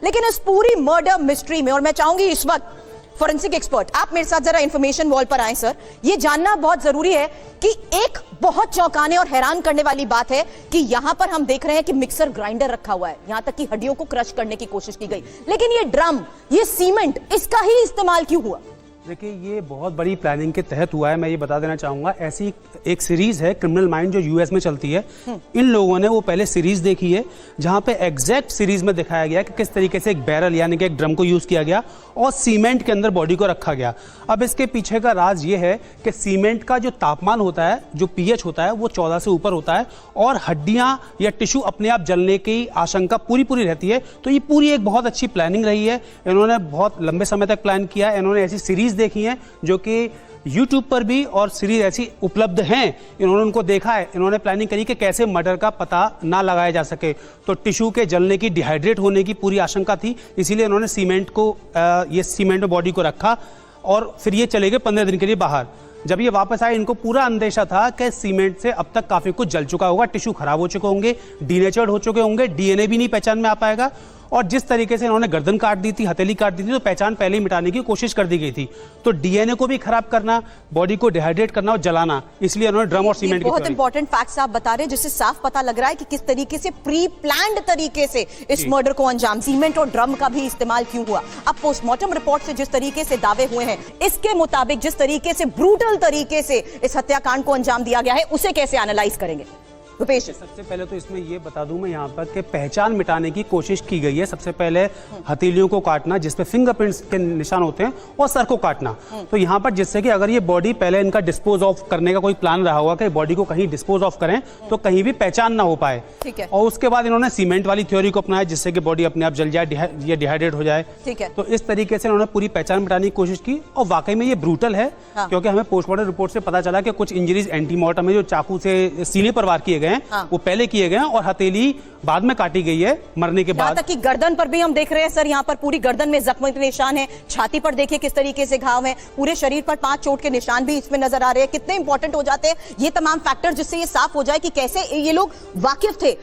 लेकिन इस पूरी मर्डर मिस्ट्री में, और मैं चाहूंगी इस वक्त फोरेंसिक एक्सपर्ट आप मेरे साथ जरा इंफॉर्मेशन वॉल पर आए सर, ये जानना बहुत जरूरी है कि एक बहुत चौंकाने और हैरान करने वाली बात है कि यहां पर हम देख रहे हैं कि मिक्सर ग्राइंडर रखा हुआ है, यहां तक कि हड्डियों को क्रश करने की कोशिश की गई, लेकिन ये ड्रम, ये सीमेंट, इसका ही इस्तेमाल क्यों हुआ? देखिए, ये बहुत बड़ी प्लानिंग के तहत हुआ है। मैं ये बता देना चाहूंगा, ऐसी एक सीरीज है क्रिमिनल माइंड जो यूएस में चलती है। इन लोगों ने वो पहले सीरीज देखी है जहां पे एग्जैक्ट सीरीज में दिखाया गया कि किस तरीके से एक बैरल यानी कि एक ड्रम को यूज किया गया और सीमेंट के अंदर बॉडी को रखा गया। अब इसके पीछे का राज ये है कि सीमेंट का जो तापमान होता है, जो पीएच होता है, वो 14 से ऊपर होता है और हड्डियां या टिश्यू अपने आप जलने की आशंका पूरी रहती है। तो ये पूरी एक बहुत अच्छी प्लानिंग रही है। इन्होंने बहुत लंबे समय तक प्लान किया है। इन्होंने ऐसी सीरीज देखी है जो कि YouTube पर भी और सीरीज ऐसी उपलब्ध हैं। इन्होंने उनको देखा है। इन्होंने प्लानिंग करी कि कैसे मर्डर का पता ना लगाया जा सके। तो टिश्यू के जलने की, डिहाइड्रेट होने की पूरी आशंका थी, इसीलिए इन्होंने सीमेंट को ये सीमेंट में बॉडी को रखा और फिर ये चले गए 15 दिन के लिए बाहर। जब ये वापस आए, इनको पूरा अंदेशा था कि सीमेंट से अब तक काफी कुछ जल चुका होगा, टिश्यू खराब हो चुके होंगे, डीनेचर्ड हो चुके होंगे, डीएनए भी नहीं पहचान में आ पाएगा। और जिस तरीके से इन्होंने गर्दन काट दी थी, हथेली काट दी थी, तो पहचान पहले ही मिटाने की कोशिश कर दी गई थी। तो डीएनए को भी खराब करना, बॉडी को डिहाइड्रेट करना और जलाना, इसलिए इन्होंने ड्रम और सीमेंट की बहुत इंपॉर्टेंट फैक्ट्स आप बता रहे हैं जिससे साफ पता लग रहा है कि किस तरीके से प्री प्लान्ड तरीके से इस मर्डर को अंजाम, सीमेंट और ड्रम का भी इस्तेमाल क्यों हुआ। अब पोस्टमार्टम रिपोर्ट से जिस तरीके से दावे हुए हैं, इसके मुताबिक जिस तरीके से ब्रूटल तरीके से इस हत्याकांड को अंजाम दिया गया है, उसे कैसे एनालाइज करेंगे रुपेश? सबसे पहले तो इसमें ये बता दूं मैं यहाँ पर कि पहचान मिटाने की कोशिश की गई है। सबसे पहले हथेलियों को काटना जिसपे फिंगरप्रिंट्स के निशान होते हैं और सर को काटना। तो यहाँ पर जिससे कि अगर ये बॉडी पहले इनका डिस्पोज ऑफ करने का कोई प्लान रहा होगा कि बॉडी को कहीं डिस्पोज ऑफ करें तो कहीं भी पहचान ना हो पाए। ठीक है। और उसके बाद इन्होंने सीमेंट वाली थ्योरी को अपनाया जिससे कि बॉडी अपने आप जल जाए या डिहाइड्रेट हो जाए। ठीक है। तो इस तरीके से इन्होंने पूरी पहचान मिटाने की कोशिश की और वाकई में ये ब्रूटल है। क्योंकि हमें पोस्टमार्टम रिपोर्ट से पता चला कि कुछ इंजरीज एंटीमॉर्टम में जो चाकू से सीने पर वार किए गए हैं वो पहले किए गए हैं और हथेली बाद में काटी गई है मरने के बाद। तक कि गर्दन पर भी हम देख रहे हैं सर, यहाँ पर पूरी गर्दन में जख्म के निशान है, छाती पर देखिए किस तरीके से घाव है, पूरे शरीर पर 5 चोट के निशान भी इसमें नजर आ रहे हैं। कितने इंपॉर्टेंट हो जाते हैं ये तमाम फैक्टर जिससे ये साफ हो जाए कि कैसे ये लोग वाकिफ थे